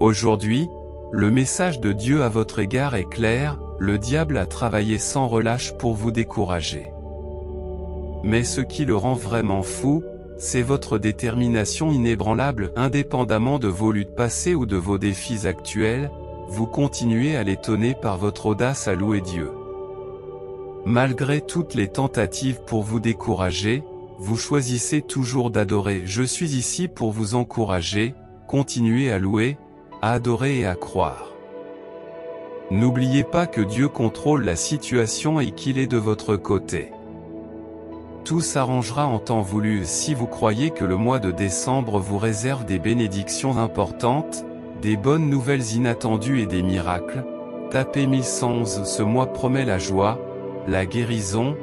Aujourd'hui, le message de Dieu à votre égard est clair, le diable a travaillé sans relâche pour vous décourager. Mais ce qui le rend vraiment fou, c'est votre détermination inébranlable. Indépendamment de vos luttes passées ou de vos défis actuels, vous continuez à l'étonner par votre audace à louer Dieu. Malgré toutes les tentatives pour vous décourager, vous choisissez toujours d'adorer. Je suis ici pour vous encourager, continuez à louer, à adorer et à croire. N'oubliez pas que Dieu contrôle la situation et qu'il est de votre côté. Tout s'arrangera en temps voulu. Si vous croyez que le mois de décembre vous réserve des bénédictions importantes, des bonnes nouvelles inattendues et des miracles, tapez 1111. Ce mois promet la joie, la guérison,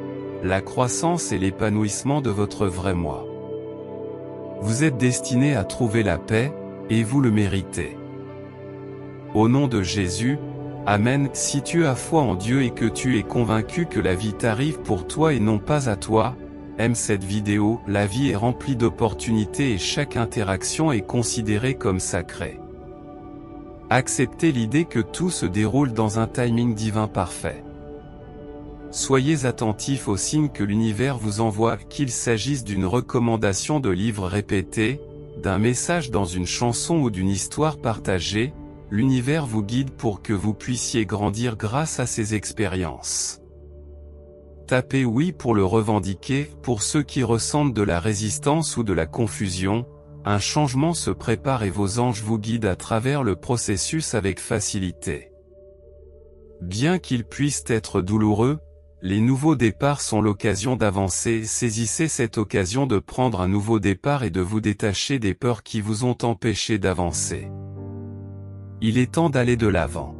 la croissance et l'épanouissement de votre vrai moi. Vous êtes destiné à trouver la paix, et vous le méritez. Au nom de Jésus, Amen. Si tu as foi en Dieu et que tu es convaincu que la vie t'arrive pour toi et non pas à toi, aime cette vidéo. La vie est remplie d'opportunités et chaque interaction est considérée comme sacrée. Acceptez l'idée que tout se déroule dans un timing divin parfait. Soyez attentifs aux signes que l'univers vous envoie, qu'il s'agisse d'une recommandation de livres répétés, d'un message dans une chanson ou d'une histoire partagée, l'univers vous guide pour que vous puissiez grandir grâce à ces expériences. Tapez oui pour le revendiquer. Pour ceux qui ressentent de la résistance ou de la confusion, un changement se prépare et vos anges vous guident à travers le processus avec facilité. Bien qu'ils puissent être douloureux, les nouveaux départs sont l'occasion d'avancer. Saisissez cette occasion de prendre un nouveau départ et de vous détacher des peurs qui vous ont empêché d'avancer. Il est temps d'aller de l'avant.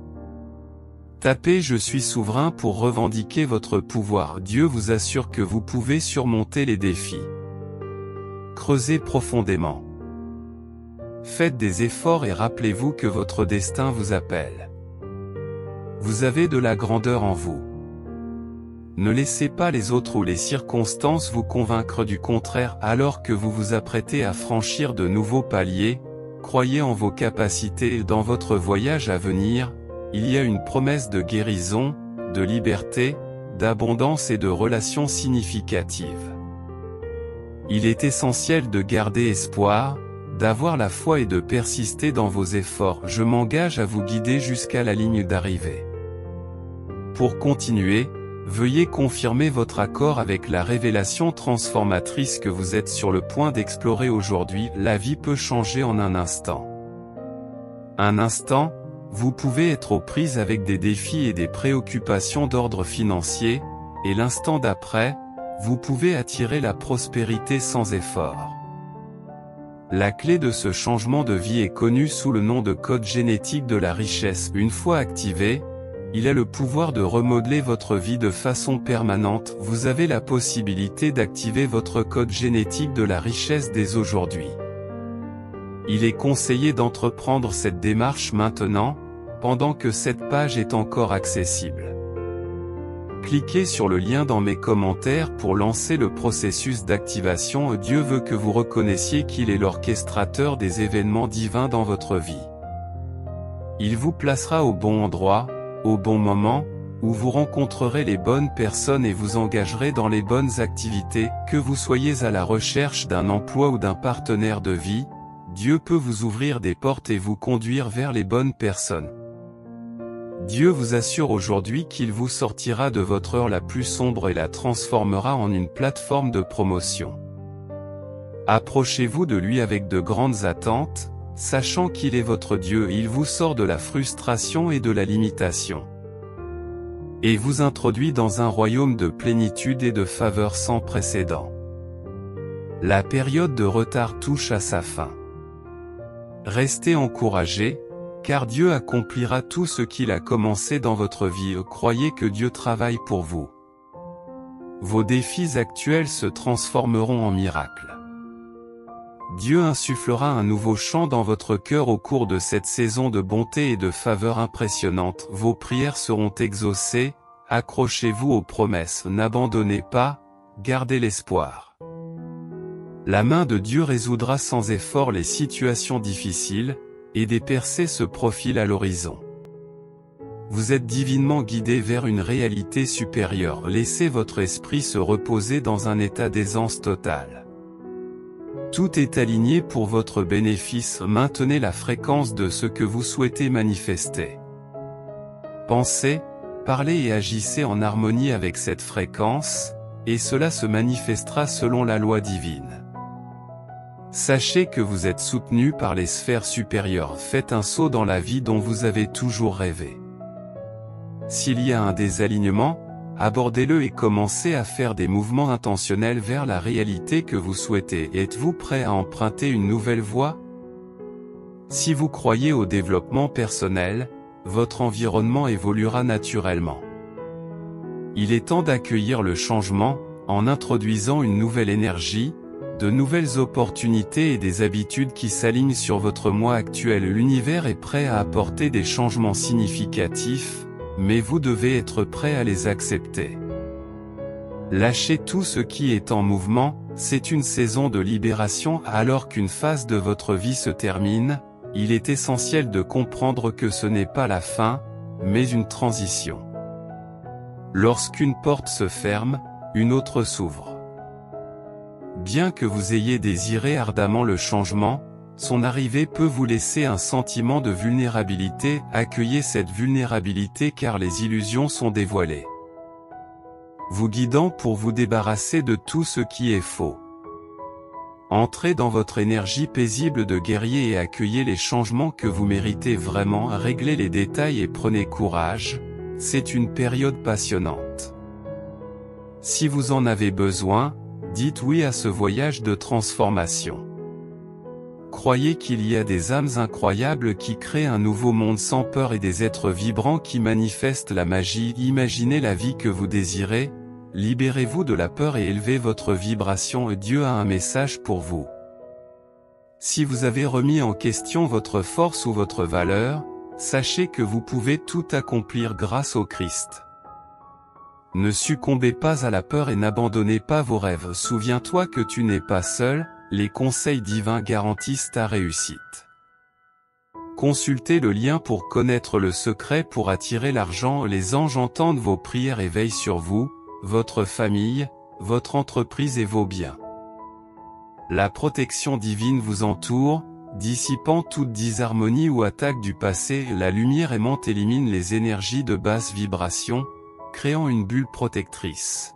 Tapez Je suis souverain pour revendiquer votre pouvoir. Dieu vous assure que vous pouvez surmonter les défis. Creusez profondément. Faites des efforts et rappelez-vous que votre destin vous appelle. Vous avez de la grandeur en vous. Ne laissez pas les autres ou les circonstances vous convaincre du contraire. Alors que vous vous apprêtez à franchir de nouveaux paliers, croyez en vos capacités et dans votre voyage à venir, il y a une promesse de guérison, de liberté, d'abondance et de relations significatives. Il est essentiel de garder espoir, d'avoir la foi et de persister dans vos efforts. Je m'engage à vous guider jusqu'à la ligne d'arrivée. Pour continuer, veuillez confirmer votre accord avec la révélation transformatrice que vous êtes sur le point d'explorer aujourd'hui. La vie peut changer en un instant. Un instant, vous pouvez être aux prises avec des défis et des préoccupations d'ordre financier, et l'instant d'après, vous pouvez attirer la prospérité sans effort. La clé de ce changement de vie est connue sous le nom de code génétique de la richesse. Une fois activé, il a le pouvoir de remodeler votre vie de façon permanente. Vous avez la possibilité d'activer votre code génétique de la richesse dès aujourd'hui. Il est conseillé d'entreprendre cette démarche maintenant, pendant que cette page est encore accessible. Cliquez sur le lien dans mes commentaires pour lancer le processus d'activation. Dieu veut que vous reconnaissiez qu'il est l'orchestrateur des événements divins dans votre vie. Il vous placera au bon endroit, au bon moment, où vous rencontrerez les bonnes personnes et vous engagerez dans les bonnes activités. Que vous soyez à la recherche d'un emploi ou d'un partenaire de vie, Dieu peut vous ouvrir des portes et vous conduire vers les bonnes personnes. Dieu vous assure aujourd'hui qu'il vous sortira de votre heure la plus sombre et la transformera en une plateforme de promotion. Approchez-vous de lui avec de grandes attentes, sachant qu'il est votre Dieu. Il vous sort de la frustration et de la limitation, et vous introduit dans un royaume de plénitude et de faveur sans précédent. La période de retard touche à sa fin. Restez encouragés, car Dieu accomplira tout ce qu'il a commencé dans votre vie. Croyez que Dieu travaille pour vous. Vos défis actuels se transformeront en miracles. Dieu insufflera un nouveau chant dans votre cœur au cours de cette saison de bonté et de faveur impressionnante. Vos prières seront exaucées, accrochez-vous aux promesses. N'abandonnez pas, gardez l'espoir. La main de Dieu résoudra sans effort les situations difficiles, et des percées se profilent à l'horizon. Vous êtes divinement guidé vers une réalité supérieure. Laissez votre esprit se reposer dans un état d'aisance totale. Tout est aligné pour votre bénéfice. Maintenez la fréquence de ce que vous souhaitez manifester. Pensez, parlez et agissez en harmonie avec cette fréquence, et cela se manifestera selon la loi divine. Sachez que vous êtes soutenu par les sphères supérieures. Faites un saut dans la vie dont vous avez toujours rêvé. S'il y a un désalignement, abordez-le et commencez à faire des mouvements intentionnels vers la réalité que vous souhaitez. Êtes-vous prêt à emprunter une nouvelle voie? Si vous croyez au développement personnel, votre environnement évoluera naturellement. Il est temps d'accueillir le changement, en introduisant une nouvelle énergie, de nouvelles opportunités et des habitudes qui s'alignent sur votre moi actuel. L'univers est prêt à apporter des changements significatifs, mais vous devez être prêt à les accepter. Lâchez tout ce qui est en mouvement, c'est une saison de libération. Alors qu'une phase de votre vie se termine, il est essentiel de comprendre que ce n'est pas la fin, mais une transition. Lorsqu'une porte se ferme, une autre s'ouvre. Bien que vous ayez désiré ardemment le changement, son arrivée peut vous laisser un sentiment de vulnérabilité. Accueillez cette vulnérabilité car les illusions sont dévoilées, vous guidant pour vous débarrasser de tout ce qui est faux. Entrez dans votre énergie paisible de guerrier et accueillez les changements que vous méritez vraiment. Réglez les détails et prenez courage, c'est une période passionnante. Si vous en avez besoin, dites oui à ce voyage de transformation. Croyez qu'il y a des âmes incroyables qui créent un nouveau monde sans peur et des êtres vibrants qui manifestent la magie. Imaginez la vie que vous désirez, libérez-vous de la peur et élevez votre vibration. Dieu a un message pour vous. Si vous avez remis en question votre force ou votre valeur, sachez que vous pouvez tout accomplir grâce au Christ. Ne succombez pas à la peur et n'abandonnez pas vos rêves. Souviens-toi que tu n'es pas seul. Les conseils divins garantissent ta réussite. Consultez le lien pour connaître le secret pour attirer l'argent. Les anges entendent vos prières et veillent sur vous, votre famille, votre entreprise et vos biens. La protection divine vous entoure, dissipant toute disharmonie ou attaque du passé. La lumière aimante élimine les énergies de basse vibration, créant une bulle protectrice.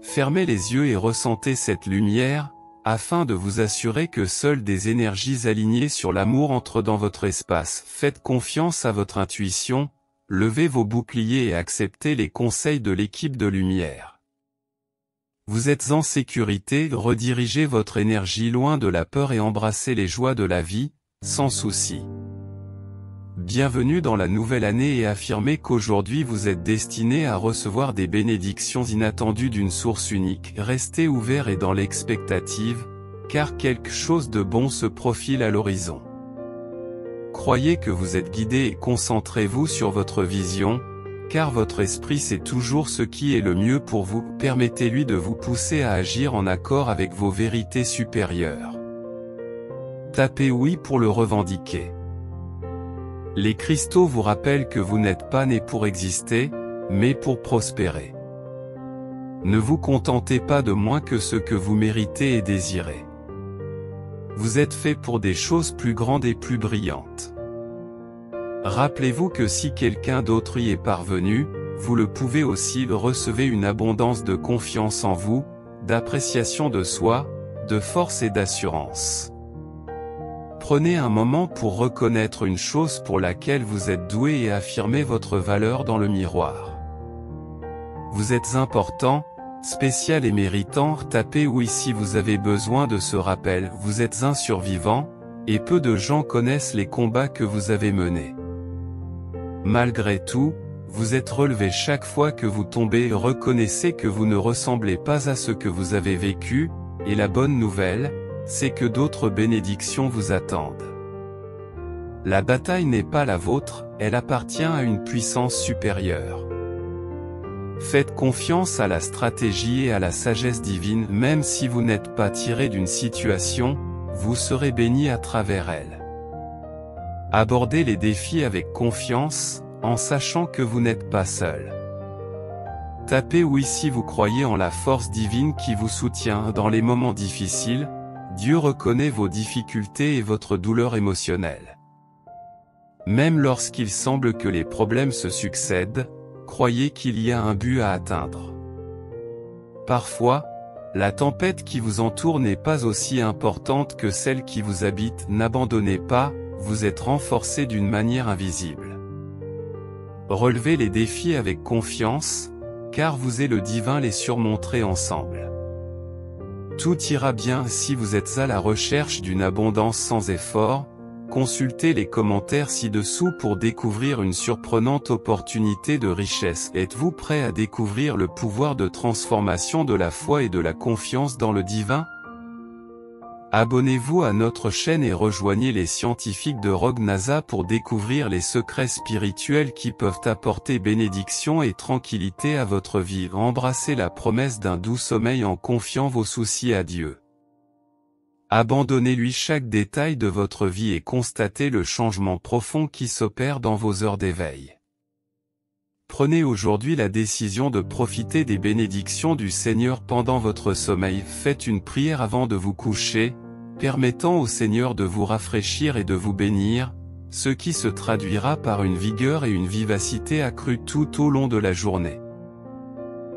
Fermez les yeux et ressentez cette lumière, afin de vous assurer que seules des énergies alignées sur l'amour entrent dans votre espace. Faites confiance à votre intuition, levez vos boucliers et acceptez les conseils de l'équipe de lumière. Vous êtes en sécurité. Redirigez votre énergie loin de la peur et embrassez les joies de la vie, sans souci. Bienvenue dans la nouvelle année et affirmez qu'aujourd'hui vous êtes destiné à recevoir des bénédictions inattendues d'une source unique. Restez ouvert et dans l'expectative, car quelque chose de bon se profile à l'horizon. Croyez que vous êtes guidé et concentrez-vous sur votre vision, car votre esprit sait toujours ce qui est le mieux pour vous. Permettez-lui de vous pousser à agir en accord avec vos vérités supérieures. Tapez oui pour le revendiquer. Les cristaux vous rappellent que vous n'êtes pas né pour exister, mais pour prospérer. Ne vous contentez pas de moins que ce que vous méritez et désirez. Vous êtes fait pour des choses plus grandes et plus brillantes. Rappelez-vous que si quelqu'un d'autre y est parvenu, vous le pouvez aussi. Recevez une abondance de confiance en vous, d'appréciation de soi, de force et d'assurance. Prenez un moment pour reconnaître une chose pour laquelle vous êtes doué et affirmez votre valeur dans le miroir. Vous êtes important, spécial et méritant. Tapez oui si vous avez besoin de ce rappel. Vous êtes un survivant, et peu de gens connaissent les combats que vous avez menés. Malgré tout, vous êtes relevé chaque fois que vous tombez. Reconnaissez que vous ne ressemblez pas à ce que vous avez vécu, et la bonne nouvelle, c'est que d'autres bénédictions vous attendent. La bataille n'est pas la vôtre, elle appartient à une puissance supérieure. Faites confiance à la stratégie et à la sagesse divine. Même si vous n'êtes pas tiré d'une situation, vous serez béni à travers elle. Abordez les défis avec confiance, en sachant que vous n'êtes pas seul. Tapez oui si vous croyez en la force divine qui vous soutient dans les moments difficiles. Dieu reconnaît vos difficultés et votre douleur émotionnelle. Même lorsqu'il semble que les problèmes se succèdent, croyez qu'il y a un but à atteindre. Parfois, la tempête qui vous entoure n'est pas aussi importante que celle qui vous habite. N'abandonnez pas, vous êtes renforcé d'une manière invisible. Relevez les défis avec confiance, car vous et le divin les surmonterez ensemble. Tout ira bien si vous êtes à la recherche d'une abondance sans effort. Consultez les commentaires ci-dessous pour découvrir une surprenante opportunité de richesse. Êtes-vous prêt à découvrir le pouvoir de transformation de la foi et de la confiance dans le divin? Abonnez-vous à notre chaîne et rejoignez les scientifiques de Rogue NASA pour découvrir les secrets spirituels qui peuvent apporter bénédiction et tranquillité à votre vie. Embrassez la promesse d'un doux sommeil en confiant vos soucis à Dieu. Abandonnez-lui chaque détail de votre vie et constatez le changement profond qui s'opère dans vos heures d'éveil. Prenez aujourd'hui la décision de profiter des bénédictions du Seigneur pendant votre sommeil. Faites une prière avant de vous coucher, permettant au Seigneur de vous rafraîchir et de vous bénir, ce qui se traduira par une vigueur et une vivacité accrues tout au long de la journée.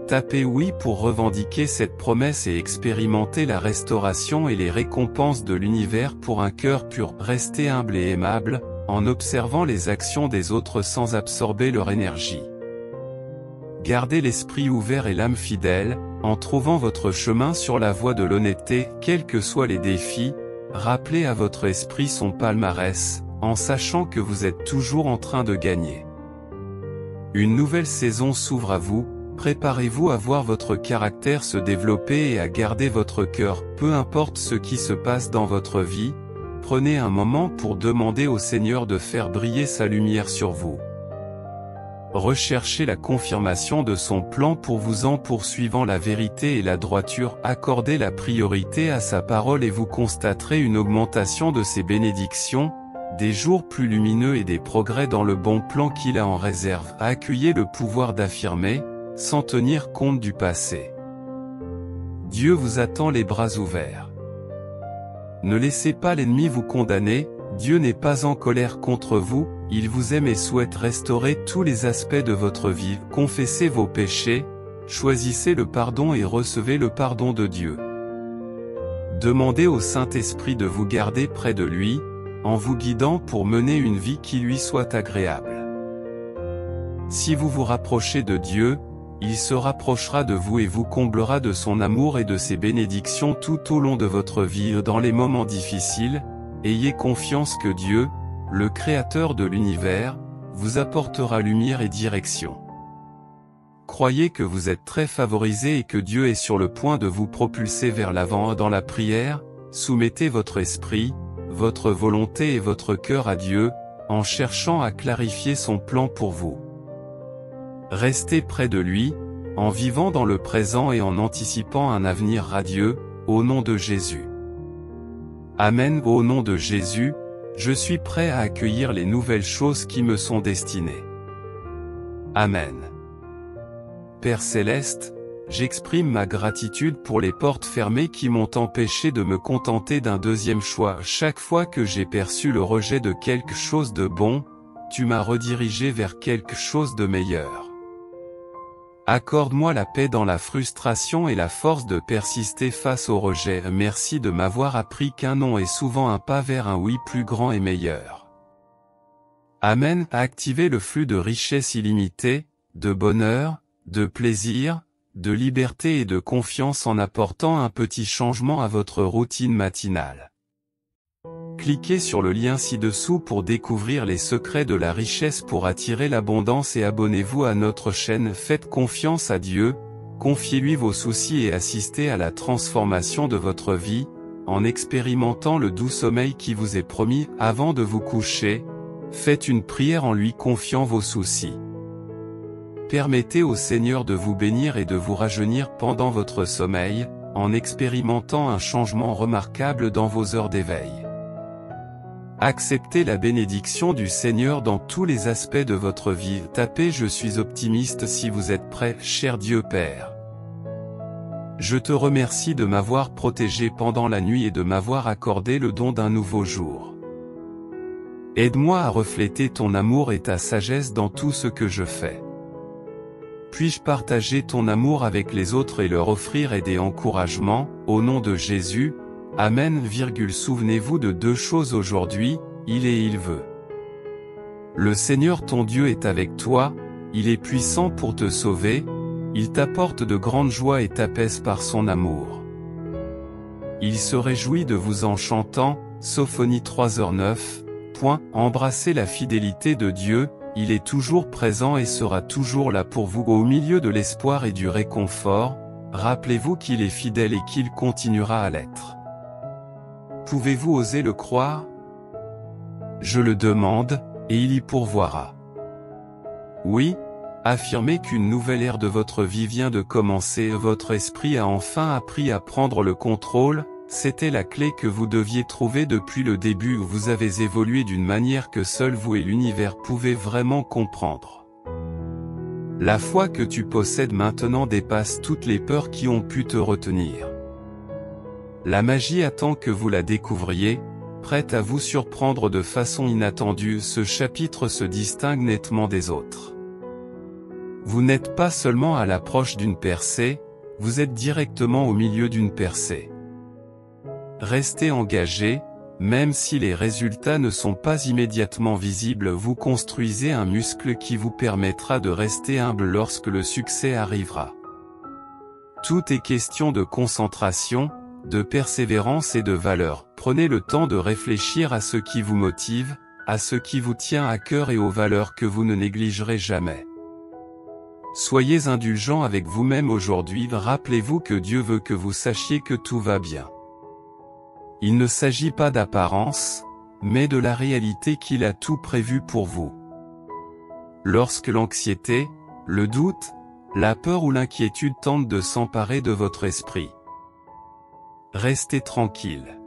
Tapez oui pour revendiquer cette promesse et expérimenter la restauration et les récompenses de l'univers pour un cœur pur. Restez humble et aimable, en observant les actions des autres sans absorber leur énergie. Gardez l'esprit ouvert et l'âme fidèle, en trouvant votre chemin sur la voie de l'honnêteté. Quels que soient les défis, rappelez à votre esprit son palmarès, en sachant que vous êtes toujours en train de gagner. Une nouvelle saison s'ouvre à vous. Préparez-vous à voir votre caractère se développer et à garder votre cœur. Peu importe ce qui se passe dans votre vie, prenez un moment pour demander au Seigneur de faire briller sa lumière sur vous. Recherchez la confirmation de son plan pour vous en poursuivant la vérité et la droiture. Accordez la priorité à sa parole et vous constaterez une augmentation de ses bénédictions, des jours plus lumineux et des progrès dans le bon plan qu'il a en réserve. Accueillez le pouvoir d'affirmer, sans tenir compte du passé. Dieu vous attend les bras ouverts. Ne laissez pas l'ennemi vous condamner. Dieu n'est pas en colère contre vous, il vous aime et souhaite restaurer tous les aspects de votre vie. Confessez vos péchés, choisissez le pardon et recevez le pardon de Dieu. Demandez au Saint-Esprit de vous garder près de lui, en vous guidant pour mener une vie qui lui soit agréable. Si vous vous rapprochez de Dieu, il se rapprochera de vous et vous comblera de son amour et de ses bénédictions tout au long de votre vie. Dans les moments difficiles, ayez confiance que Dieu, le Créateur de l'univers, vous apportera lumière et direction. Croyez que vous êtes très favorisé et que Dieu est sur le point de vous propulser vers l'avant. Dans la prière, soumettez votre esprit, votre volonté et votre cœur à Dieu, en cherchant à clarifier son plan pour vous. Restez près de lui, en vivant dans le présent et en anticipant un avenir radieux, au nom de Jésus. Amen. Au nom de Jésus, je suis prêt à accueillir les nouvelles choses qui me sont destinées. Amen. Père Céleste, j'exprime ma gratitude pour les portes fermées qui m'ont empêché de me contenter d'un deuxième choix. Chaque fois que j'ai perçu le rejet de quelque chose de bon, tu m'as redirigé vers quelque chose de meilleur. Accorde-moi la paix dans la frustration et la force de persister face au rejet. Merci de m'avoir appris qu'un non est souvent un pas vers un oui plus grand et meilleur. Amen. Activez le flux de richesse illimitée, de bonheur, de plaisir, de liberté et de confiance en apportant un petit changement à votre routine matinale. Cliquez sur le lien ci-dessous pour découvrir les secrets de la richesse pour attirer l'abondance et abonnez-vous à notre chaîne. Faites confiance à Dieu, confiez-lui vos soucis et assistez à la transformation de votre vie, en expérimentant le doux sommeil qui vous est promis. Avant de vous coucher, faites une prière en lui confiant vos soucis. Permettez au Seigneur de vous bénir et de vous rajeunir pendant votre sommeil, en expérimentant un changement remarquable dans vos heures d'éveil. Acceptez la bénédiction du Seigneur dans tous les aspects de votre vie. Tapez « Je suis optimiste » si vous êtes prêt. Cher Dieu Père, je te remercie de m'avoir protégé pendant la nuit et de m'avoir accordé le don d'un nouveau jour. Aide-moi à refléter ton amour et ta sagesse dans tout ce que je fais. Puis-je partager ton amour avec les autres et leur offrir aide et encouragement, au nom de Jésus. Amen. Souvenez-vous de deux choses aujourd'hui, il est et il veut. Le Seigneur ton Dieu est avec toi, il est puissant pour te sauver, il t'apporte de grandes joies et t'apaise par son amour. Il se réjouit de vous en chantant, Sophonie 3h09. Embrassez la fidélité de Dieu, il est toujours présent et sera toujours là pour vous au milieu de l'espoir et du réconfort. Rappelez-vous qu'il est fidèle et qu'il continuera à l'être. Pouvez-vous oser le croire? Je le demande, et il y pourvoira. Oui, affirmez qu'une nouvelle ère de votre vie vient de commencer. Votre esprit a enfin appris à prendre le contrôle, c'était la clé que vous deviez trouver depuis le début où vous avez évolué d'une manière que seul vous et l'univers pouvaient vraiment comprendre. La foi que tu possèdes maintenant dépasse toutes les peurs qui ont pu te retenir. La magie attend que vous la découvriez, prête à vous surprendre de façon inattendue. Ce chapitre se distingue nettement des autres. Vous n'êtes pas seulement à l'approche d'une percée, vous êtes directement au milieu d'une percée. Restez engagé, même si les résultats ne sont pas immédiatement visibles, vous construisez un muscle qui vous permettra de rester humble lorsque le succès arrivera. Tout est question de concentration, de persévérance et de valeur. Prenez le temps de réfléchir à ce qui vous motive, à ce qui vous tient à cœur et aux valeurs que vous ne négligerez jamais. Soyez indulgent avec vous-même aujourd'hui. Rappelez-vous que Dieu veut que vous sachiez que tout va bien. Il ne s'agit pas d'apparence, mais de la réalité qu'il a tout prévu pour vous. Lorsque l'anxiété, le doute, la peur ou l'inquiétude tentent de s'emparer de votre esprit, restez tranquille.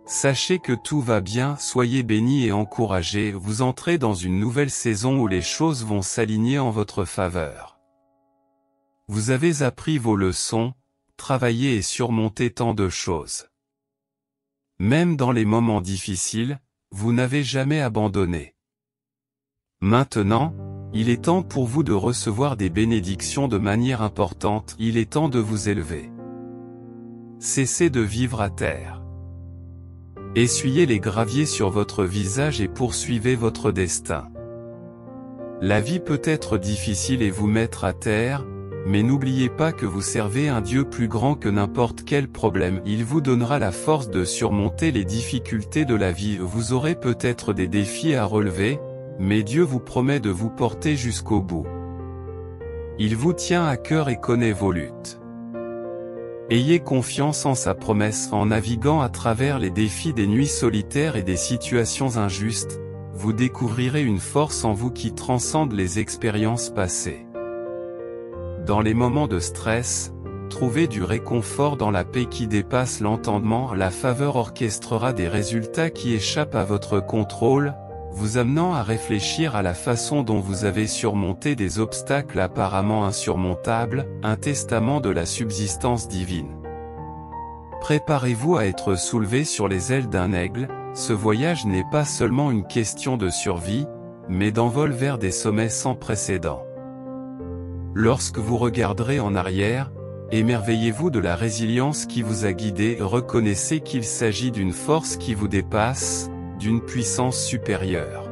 Sachez que tout va bien, soyez bénis et encouragés, vous entrez dans une nouvelle saison où les choses vont s'aligner en votre faveur. Vous avez appris vos leçons, travaillé et surmonté tant de choses. Même dans les moments difficiles, vous n'avez jamais abandonné. Maintenant, il est temps pour vous de recevoir des bénédictions de manière importante, il est temps de vous élever. Cessez de vivre à terre. Essuyez les graviers sur votre visage et poursuivez votre destin. La vie peut être difficile et vous mettre à terre, mais n'oubliez pas que vous servez un Dieu plus grand que n'importe quel problème. Il vous donnera la force de surmonter les difficultés de la vie. Vous aurez peut-être des défis à relever, mais Dieu vous promet de vous porter jusqu'au bout. Il vous tient à cœur et connaît vos luttes. Ayez confiance en sa promesse. En naviguant à travers les défis des nuits solitaires et des situations injustes, vous découvrirez une force en vous qui transcende les expériences passées. Dans les moments de stress, trouvez du réconfort dans la paix qui dépasse l'entendement. La faveur orchestrera des résultats qui échappent à votre contrôle, vous amenant à réfléchir à la façon dont vous avez surmonté des obstacles apparemment insurmontables, un testament de la subsistance divine. Préparez-vous à être soulevé sur les ailes d'un aigle, ce voyage n'est pas seulement une question de survie, mais d'envol vers des sommets sans précédent. Lorsque vous regarderez en arrière, émerveillez-vous de la résilience qui vous a guidé, reconnaissez qu'il s'agit d'une force qui vous dépasse, d'une puissance supérieure.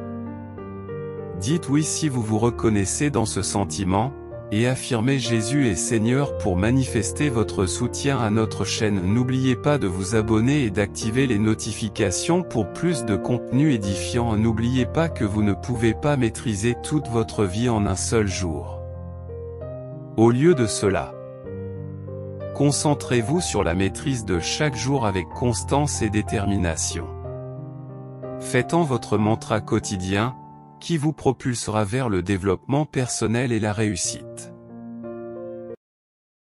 Dites oui si vous vous reconnaissez dans ce sentiment, et affirmez Jésus est Seigneur pour manifester votre soutien à notre chaîne. N'oubliez pas de vous abonner et d'activer les notifications pour plus de contenu édifiant. N'oubliez pas que vous ne pouvez pas maîtriser toute votre vie en un seul jour. Au lieu de cela, concentrez-vous sur la maîtrise de chaque jour avec constance et détermination. Faites-en votre mantra quotidien, qui vous propulsera vers le développement personnel et la réussite.